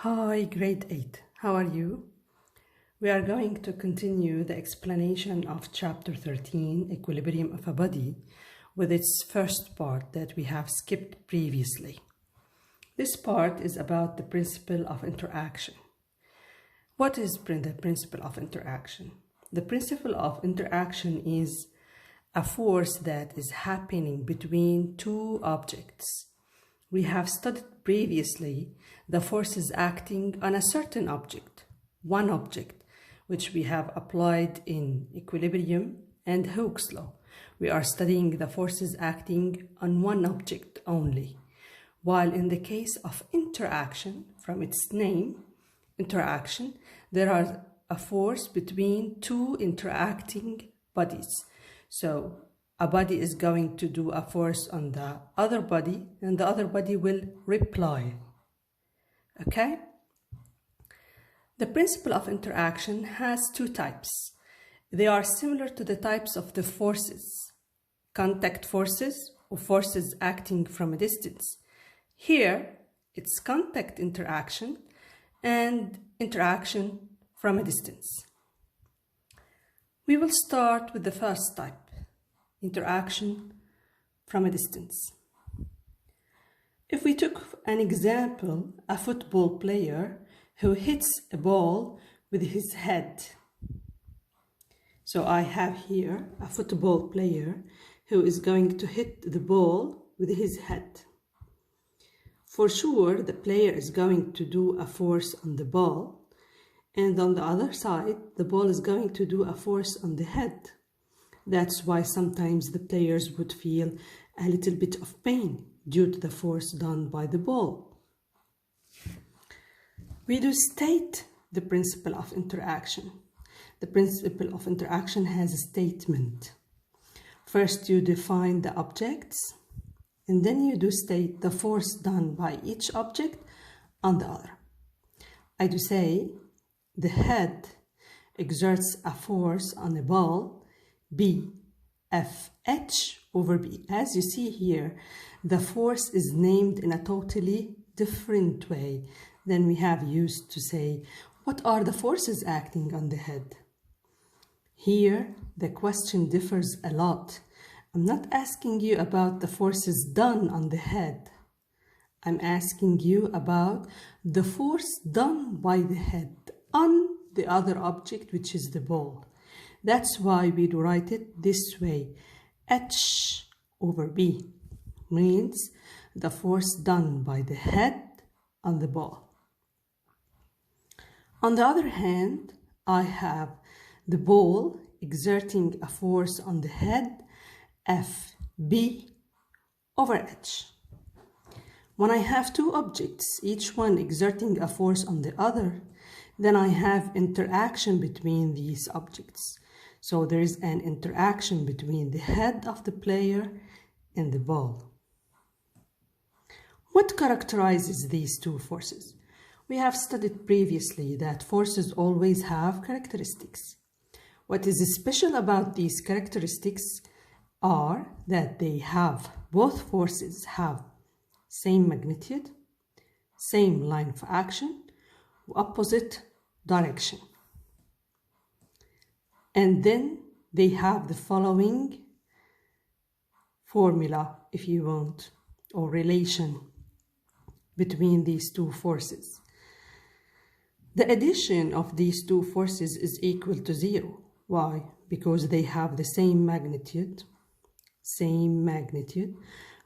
Hi, grade 8. How are you? We are going to continue the explanation of chapter 13, Equilibrium of a Body, with its first part that we have skipped previously. This part is about the principle of interaction. What is the principle of interaction? The principle of interaction is a force that is happening between two objects. We have studied previously the forces acting on a certain object, one object, which we have applied in equilibrium and Hooke's law. We are studying the forces acting on one object only, while in the case of interaction, from its name, interaction, there are a force between two interacting bodies. So a body is going to do a force on the other body, and the other body will reply. Okay? The principle of interaction has two types. They are similar to the types of the forces: contact forces or forces acting from a distance. Here, it's contact interaction and interaction from a distance. We will start with the first type, interaction from a distance. If we took an example, a football player who hits a ball with his head. So I have here a football player who is going to hit the ball with his head. For sure, the player is going to do a force on the ball, and on the other side, the ball is going to do a force on the head. That's why sometimes the players would feel a little bit of pain due to the force done by the ball. We do state the principle of interaction. The principle of interaction has a statement. First, you define the objects, and then you do state the force done by each object on the other. I do say the head exerts a force on a ball B, F, H over B. As you see here, the force is named in a totally different way than we have used to say, what are the forces acting on the head? Here, the question differs a lot. I'm not asking you about the forces done on the head. I'm asking you about the force done by the head on the other object, which is the ball. That's why we do write it this way. H over B means the force done by the head on the ball. On the other hand, I have the ball exerting a force on the head, FB over H. When I have two objects, each one exerting a force on the other, then I have interaction between these objects. So there is an interaction between the head of the player and the ball. What characterizes these two forces? We have studied previously that forces always have characteristics. What is special about these characteristics are that both forces have same magnitude, same line of action, opposite direction. And then they have the following formula, if you want, or relation between these two forces. The addition of these two forces is equal to 0. Why? Because they have the same magnitude,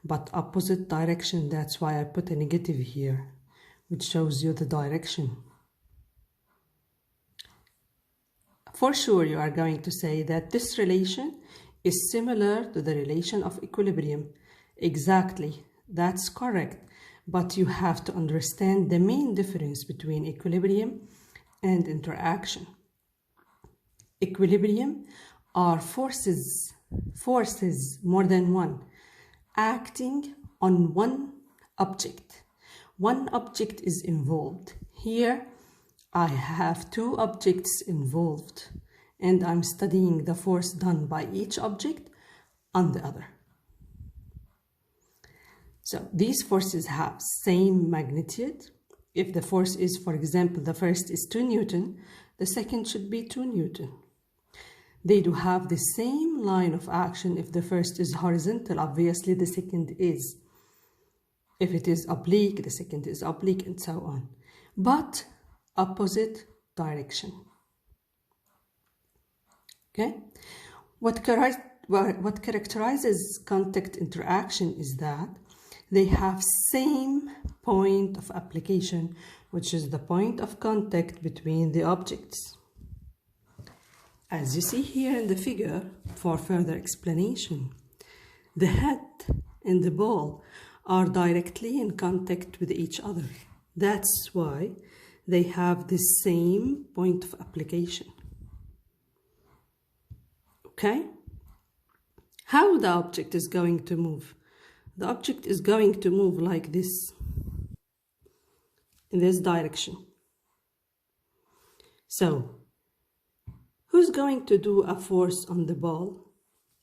but opposite direction. That's why I put a negative here, which shows you the direction. For sure, you are going to say that this relation is similar to the relation of equilibrium. Exactly, that's correct. But you have to understand the main difference between equilibrium and interaction. Equilibrium are forces more than one, acting on one object. One object is involved. Here, I have two objects involved, and I'm studying the force done by each object on the other. So these forces have same magnitude, If the force is, for example, the first is 2 Newton, the second should be 2 Newton. They do have the same line of action. If the first is horizontal, obviously the second is. If it is oblique, the second is oblique, and so on. But opposite direction. Okay? What characterizes contact interaction is that they have same point of application, which is the point of contact between the objects. As you see here in the figure, for further explanation, the head and the ball are directly in contact with each other. That's why they have the same point of application. Okay? How the object is going to move? The object is going to move like this, in this direction. So, who's going to do a force on the ball?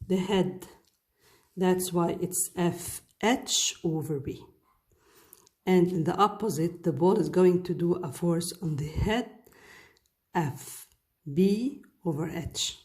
The head. That's why it's FH over B. And in the opposite, the ball is going to do a force on the head, FB over H.